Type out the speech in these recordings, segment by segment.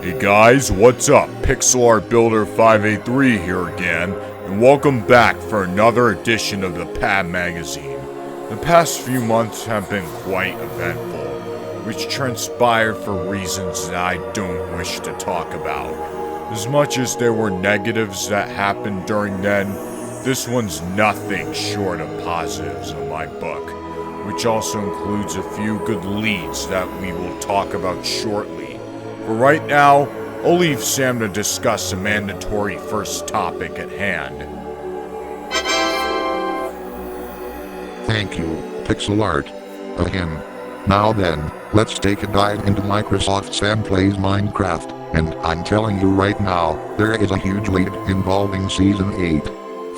Hey guys, what's up? Pixel Art Builder 583 here again, and welcome back for another edition of the PAB Magazine. The past few months have been quite eventful, which transpired for reasons that I don't wish to talk about. As much as there were negatives that happened during then, this one's nothing short of positives in my book, which also includes a few good leads that we will talk about shortly. For right now, I'll leave Sam to discuss the mandatory first topic at hand. Thank you, Pixel Art. Again. Now then, let's take a dive into Microsoft Sam Plays Minecraft, and I'm telling you right now, there is a huge lead involving Season 8.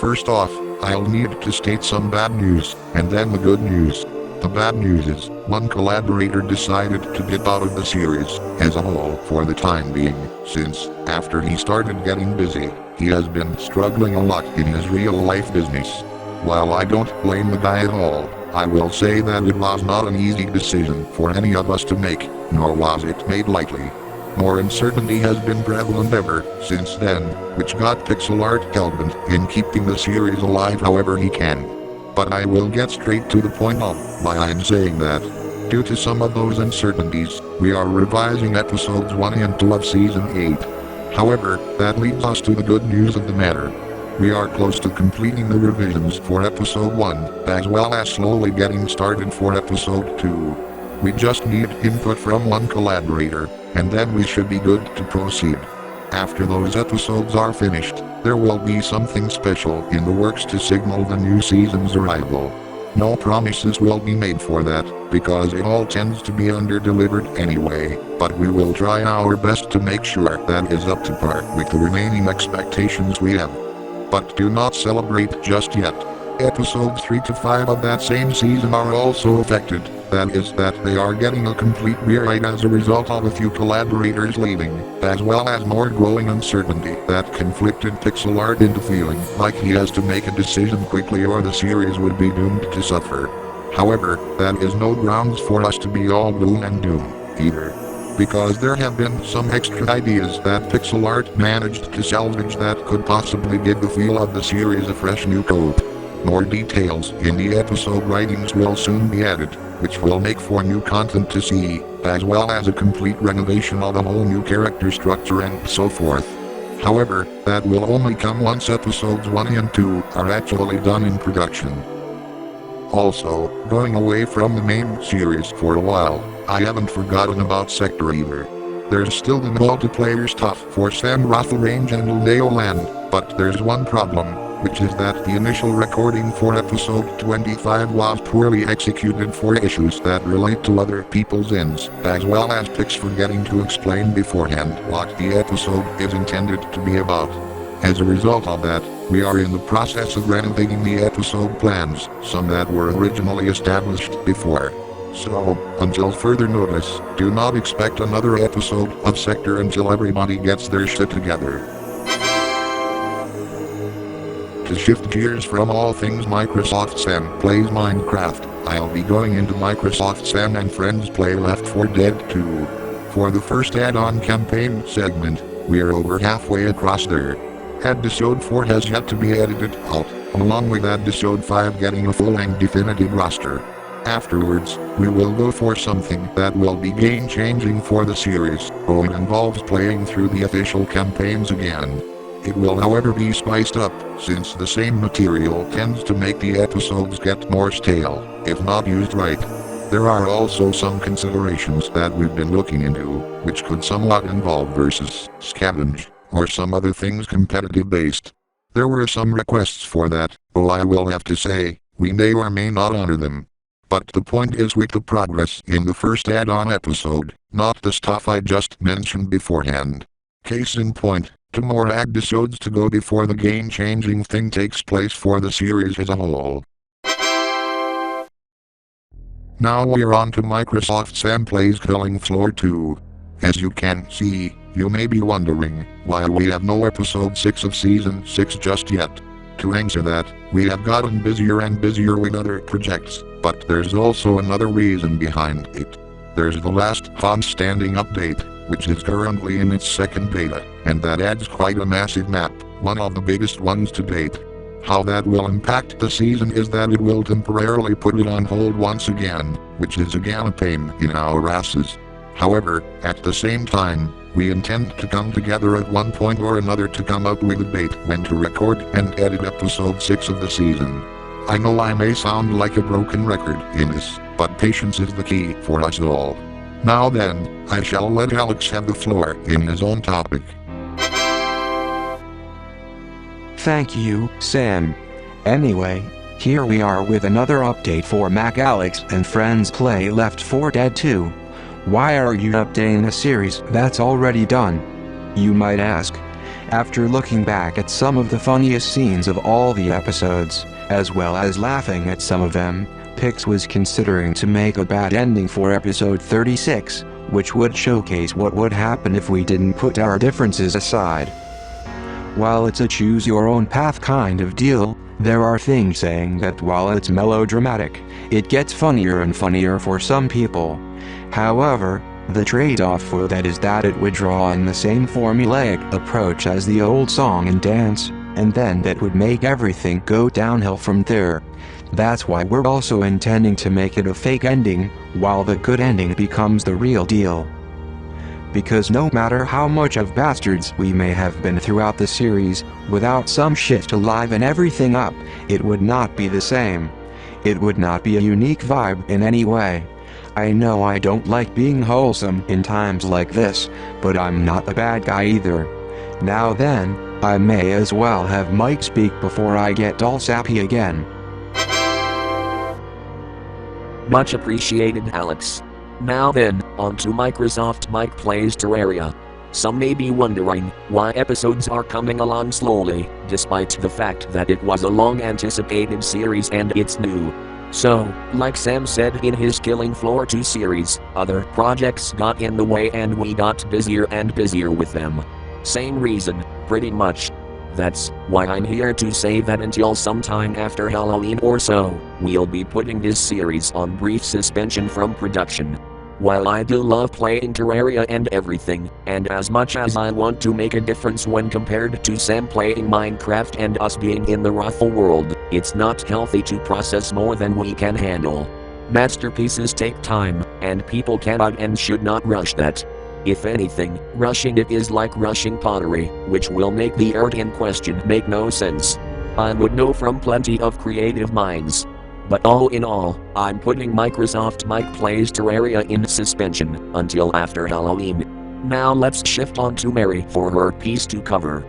First off, I'll need to state some bad news, and then the good news. The bad news is, one collaborator decided to dip out of the series as a whole for the time being, since, after he started getting busy, he has been struggling a lot in his real-life business. While I don't blame the guy at all, I will say that it was not an easy decision for any of us to make, nor was it made lightly. More uncertainty has been prevalent ever since then, which got Pixel Art hell-bent in keeping the series alive however he can. But I will get straight to the point of why I'm saying that. Due to some of those uncertainties, we are revising episodes 1 and 2 of Season 8. However, that leads us to the good news of the matter. We are close to completing the revisions for Episode 1, as well as slowly getting started for Episode 2. We just need input from one collaborator, and then we should be good to proceed. After those episodes are finished, there will be something special in the works to signal the new season's arrival. No promises will be made for that, because it all tends to be under-delivered anyway, but we will try our best to make sure that is up to par with the remaining expectations we have. But do not celebrate just yet. Episodes 3 to 5 of that same season are also affected. That is that they are getting a complete rewrite as a result of a few collaborators leaving, as well as more growing uncertainty that conflicted Pixel Art into feeling like he has to make a decision quickly or the series would be doomed to suffer. However, that is no grounds for us to be all gloom and doom, either. Because there have been some extra ideas that Pixel Art managed to salvage that could possibly give the feel of the series a fresh new coat. More details in the episode writings will soon be added, which will make for new content to see, as well as a complete renovation of a whole new character structure and so forth. However, that will only come once episodes 1 and 2 are actually done in production. Also, going away from the main series for a while, I haven't forgotten about Sector either. There's still the multiplayer stuff for Sam Rothel Range and Lundeo Land, but there's one problem, which is that the initial recording for episode 25 was poorly executed for issues that relate to other people's ends, as well as Pix forgetting to explain beforehand what the episode is intended to be about. As a result of that, we are in the process of renovating the episode plans, some that were originally established before. So, until further notice, do not expect another episode of Sector until everybody gets their shit together. To shift gears from all things Microsoft Sam Plays Minecraft, I'll be going into Microsoft Sam and Friends Play Left 4 Dead 2. For the first add-on campaign segment, we're over halfway across there. Episode 4 has yet to be edited out, along with Episode 5 getting a full and definitive roster. Afterwards, we will go for something that will be game-changing for the series, though it involves playing through the official campaigns again. It will however be spiced up, since the same material tends to make the episodes get more stale, if not used right. There are also some considerations that we've been looking into, which could somewhat involve versus, scavenge, or some other things competitive based. There were some requests for that, though I will have to say, we may or may not honor them. But the point is with the progress in the first add-on episode, not the stuff I just mentioned beforehand. Case in point, 2 more episodes to go before the game-changing thing takes place for the series as a whole. Now we're on to Microsoft Sam Plays Killing Floor 2. As you can see, you may be wondering why we have no episode 6 of Season 6 just yet. To answer that, we have gotten busier and busier with other projects, but there's also another reason behind it. There's the last Font Standing update, which is currently in its second beta, and that adds quite a massive map, one of the biggest ones to date. How that will impact the season is that it will temporarily put it on hold once again, which is again a pain in our asses. However, at the same time, we intend to come together at one point or another to come up with a date when to record and edit episode 6 of the season. I know I may sound like a broken record in this, but patience is the key for us all. Now then, I shall let Alex have the floor in his own topic. Thank you, Sam. Anyway, here we are with another update for MacAlex and Friends Play Left 4 Dead 2. Why are you updating a series that's already done? You might ask. After looking back at some of the funniest scenes of all the episodes, as well as laughing at some of them, Pix was considering to make a bad ending for episode 36, which would showcase what would happen if we didn't put our differences aside. While it's a choose-your-own-path kind of deal, there are things saying that while it's melodramatic, it gets funnier and funnier for some people. However, the trade-off for that is that it would draw on the same formulaic approach as the old song and dance, and then that would make everything go downhill from there. That's why we're also intending to make it a fake ending, while the good ending becomes the real deal. Because no matter how much of bastards we may have been throughout the series, without some shit to liven everything up, it would not be the same. It would not be a unique vibe in any way. I know I don't like being wholesome in times like this, but I'm not a bad guy either. Now then, I may as well have Mike speak before I get all sappy again. Much appreciated, Alex. Now then, on to Microsoft Mike Plays Terraria. Some may be wondering why episodes are coming along slowly, despite the fact that it was a long-anticipated series and it's new. So, like Sam said in his Killing Floor 2 series, other projects got in the way and we got busier and busier with them. Same reason, pretty much. That's why I'm here to say that until sometime after Halloween or so, we'll be putting this series on brief suspension from production. While I do love playing Terraria and everything, and as much as I want to make a difference when compared to Sam playing Minecraft and us being in the Raffle world, it's not healthy to process more than we can handle. Masterpieces take time, and people cannot and should not rush that. If anything, rushing it is like rushing pottery, which will make the art in question make no sense. I would know from plenty of creative minds. But all in all, I'm putting Microsoft Mike Plays Terraria in suspension until after Halloween. Now let's shift on to Mary for her piece to cover.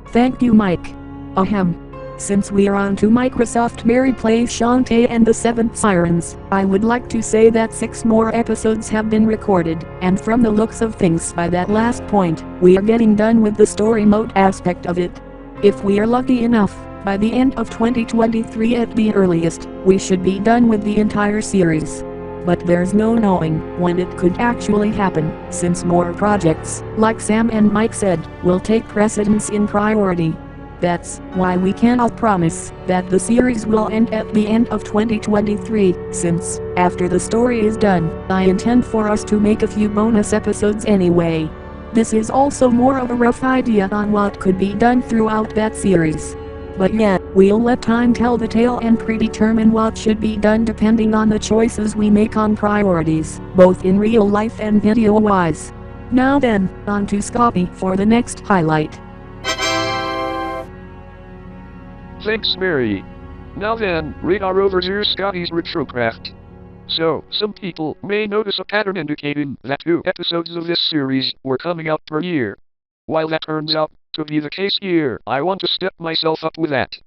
Thank you, Mike. Ahem. Since we are on to Microsoft Mary Plays Shantae and the Seventh Sirens, I would like to say that 6 more episodes have been recorded, and from the looks of things by that last point, we are getting done with the story mode aspect of it. If we are lucky enough, by the end of 2023 at the earliest, we should be done with the entire series. But there's no knowing when it could actually happen, since more projects, like Sam and Mike said, will take precedence in priority. That's why we cannot promise that the series will end at the end of 2023, since, after the story is done, I intend for us to make a few bonus episodes anyway. This is also more of a rough idea on what could be done throughout that series. But yeah, we'll let time tell the tale and predetermine what should be done depending on the choices we make on priorities, both in real life and video-wise. Now then, on to Scotty for the next highlight. Thanks, Mary. Now then, radar over here Scotty's retrocraft. So, some people may notice a pattern indicating that 2 episodes of this series were coming out per year. While that turns out to be the case here, I want to step myself up with that.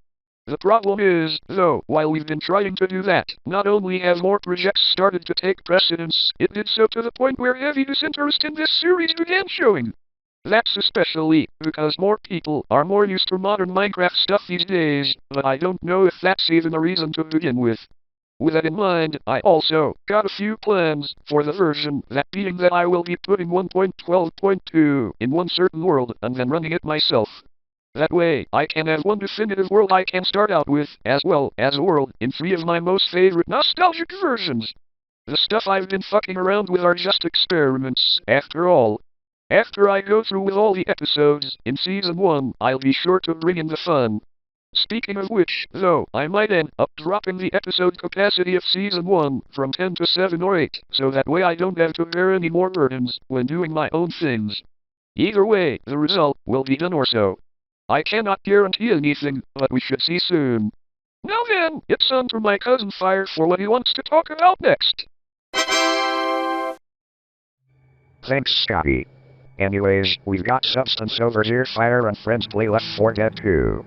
The problem is, though, while we've been trying to do that, not only have more projects started to take precedence, it did so to the point where heavy disinterest in this series began showing. That's especially because more people are more used to modern Minecraft stuff these days, but I don't know if that's even a reason to begin with. With that in mind, I also got a few plans for the version, that being that I will be putting 1.12.2 in one certain world and then running it myself. That way, I can have one definitive world I can start out with, as well as a world in 3 of my most favorite nostalgic versions. The stuff I've been fucking around with are just experiments, after all. After I go through with all the episodes in Season 1, I'll be sure to bring in the fun. Speaking of which, though, I might end up dropping the episode capacity of Season 1 from 10 to 7 or 8, so that way I don't have to bear any more burdens when doing my own things. Either way, the result will be done or so. I cannot guarantee anything, but we should see soon. Now then, it's on to my cousin Fire for what he wants to talk about next. Thanks, Scotty. Anyways, we've got substance over here. Fire and friends play Left 4 Dead 2.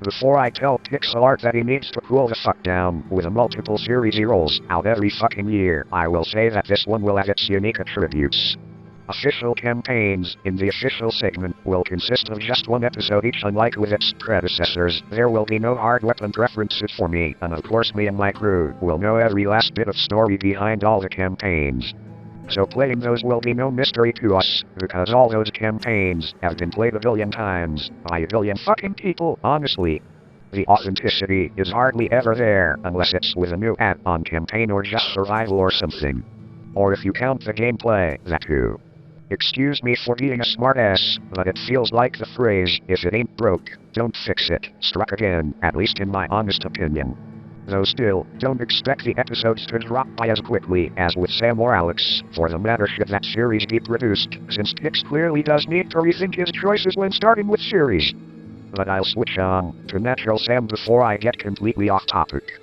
Before I tell Pixel Art that he needs to cool the fuck down with the multiple series he rolls out every fucking year, I will say that this one will have its unique attributes. Official campaigns in the official segment will consist of just one episode each, unlike with its predecessors. There will be no hard weapon references for me, and of course me and my crew will know every last bit of story behind all the campaigns. So playing those will be no mystery to us, because all those campaigns have been played a billion times, by a billion fucking people, honestly. The authenticity is hardly ever there, unless it's with a new add-on campaign or just survival or something. Or if you count the gameplay, that too. Excuse me for being a smartass, but it feels like the phrase, if it ain't broke, don't fix it, struck again, at least in my honest opinion. Though still, don't expect the episodes to drop by as quickly as with Sam or Alex. For the matter, should that series be produced, since Pix clearly does need to rethink his choices when starting with series. But I'll switch on to Natural Sam before I get completely off topic.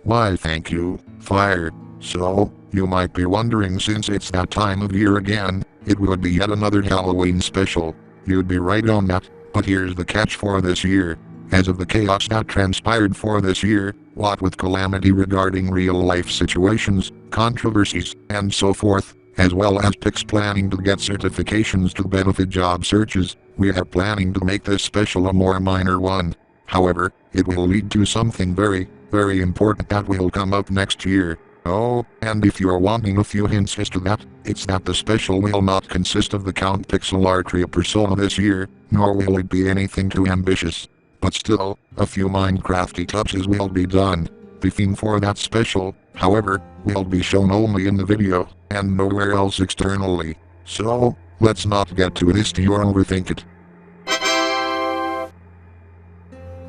Why, thank you, Fire. So, you might be wondering, since it's that time of year again, it would be yet another Halloween special. You'd be right on that, but here's the catch for this year. As of the chaos that transpired for this year, what with calamity regarding real-life situations, controversies, and so forth, as well as Pix planning to get certifications to benefit job searches, we are planning to make this special a more minor one. However, it will lead to something very, very important that will come up next year. Oh, and if you're wanting a few hints as to that, it's that the special will not consist of the Count Pixel Art Trio persona this year, nor will it be anything too ambitious. But still, a few Minecrafty touches will be done. The theme for that special, however, will be shown only in the video, and nowhere else externally. So, let's not get too hasty or overthink it.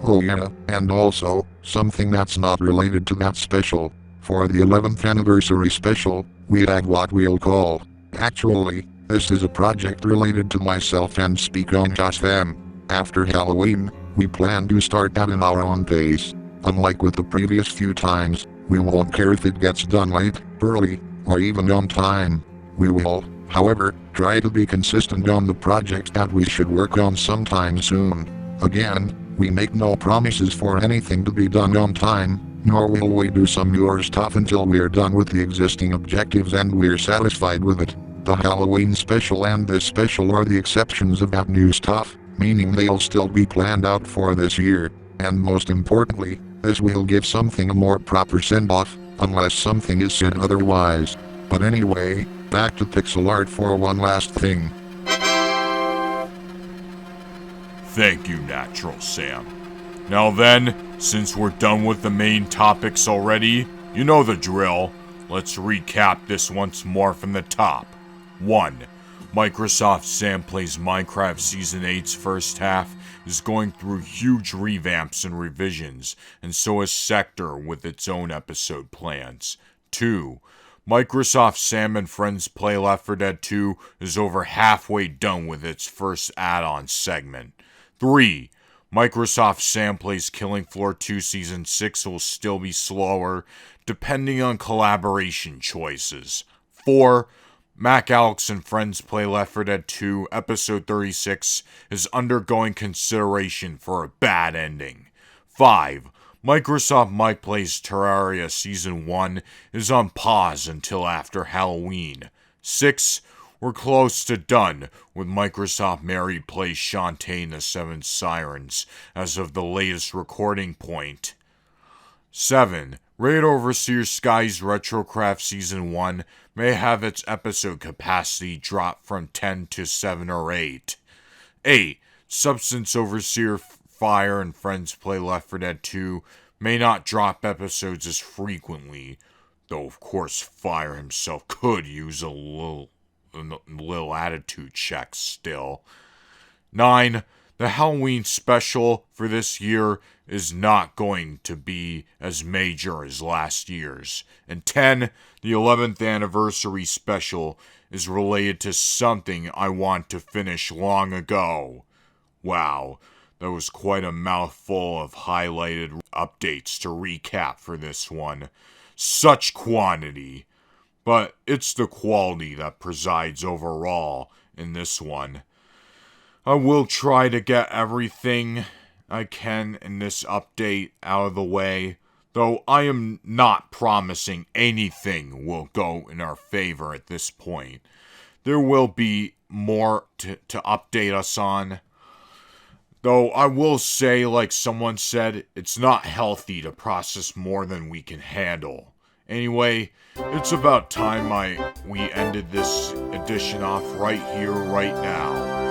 Oh yeah, and also, something that's not related to that special. For the 11th anniversary special, we have what we'll call. Actually, this is a project related to myself and speak on just them. After Halloween, we plan to start that in our own pace. Unlike with the previous few times, we won't care if it gets done late, early, or even on time. We will, however, try to be consistent on the projects that we should work on sometime soon. Again, we make no promises for anything to be done on time, nor will we do some newer stuff until we're done with the existing objectives and we're satisfied with it. The Halloween special and this special are the exceptions of that new stuff, meaning they'll still be planned out for this year, and most importantly, this will give something a more proper send-off, unless something is said otherwise. But anyway, back to pixel art for one last thing. Thank you, Natural Sam. Now then, since we're done with the main topics already, you know the drill. Let's recap this once more from the top. 1. Microsoft Sam Plays Minecraft Season 8's first half is going through huge revamps and revisions, and so is Sector with its own episode plans. 2. Microsoft Sam and Friends Play Left 4 Dead 2 is over halfway done with its first add-on segment. 3. Microsoft Sam Plays Killing Floor 2 Season 6 will still be slower, depending on collaboration choices. 4. MacAlex and Friends Play Left 4 Dead 2 Episode 36 is undergoing consideration for a bad ending. 5. Microsoft Mike Plays Terraria Season 1 is on pause until after Halloween. 6. We're close to done with Microsoft Mary Plays Shantae and the Seven Sirens as of the latest recording point. 7. Raid Overseer Sky's Retrocraft Season 1 may have its episode capacity drop from 10 to 7 or 8. 8. Substance Overseer Fire and Friends Play Left 4 Dead 2 may not drop episodes as frequently, though of course Fire himself could use a little attitude check still. 9. The Halloween special for this year is not going to be as major as last year's. And 10. The 11th anniversary special is related to something I want to finish long ago. Wow, that was quite a mouthful of highlighted updates to recap for this one. Such quantity. But it's the quality that presides overall in this one. I will try to get everything I can in this update out of the way, though I am not promising anything will go in our favor at this point. There will be more to update us on. Though I will say, like someone said, it's not healthy to process more than we can handle. Anyway, it's about time we ended this edition off right here, right now.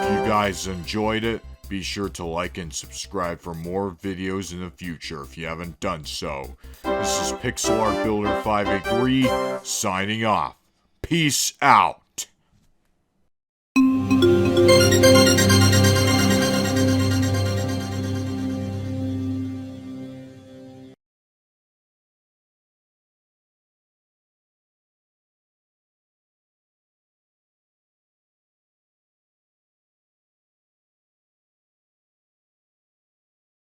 If you guys enjoyed it, be sure to like and subscribe for more videos in the future if you haven't done so. This is Pixel Art Builder 583 signing off. Peace out.